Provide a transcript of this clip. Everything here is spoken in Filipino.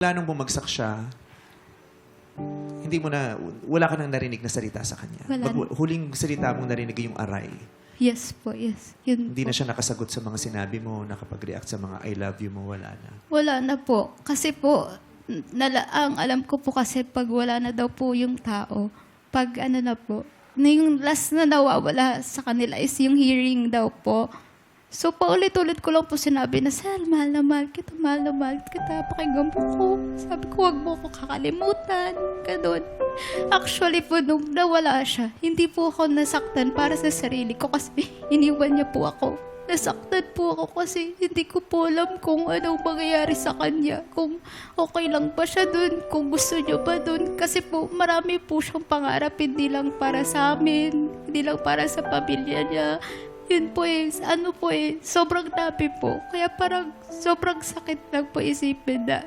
Mula nung bumagsak siya, wala ka nang narinig na salita sa kanya. Wala na. Huling salita mong narinig yung aray. Yes po, yes. Yun Hindi na po. siya nakasagot sa mga sinabi mo, nakapag-react sa mga I love you mo, wala na. Wala na po. Kasi po, ang alam ko po kasi pag wala na daw po yung tao, pag ano na po, na yung last na nawawala sa kanila is yung hearing daw po. So, paulit-ulit ko lang po sinabi na, Sal, mahal na mahal kita, pakinggan mo ko. Sabi ko, huwag mo ko kakalimutan. Ganun. Actually po, nung nawala siya, hindi po ako nasaktan para sa sarili ko kasi iniwan niya po ako. Nasaktan po ako kasi hindi ko po alam kung anong mangyayari sa kanya. Kung okay lang ba siya dun, kung gusto niya ba dun. Kasi po, marami po siyang pangarap, hindi lang para sa amin, hindi lang para sa pamilya niya. Yun po sobrang dami po. Kaya parang sobrang sakit lang po isipin na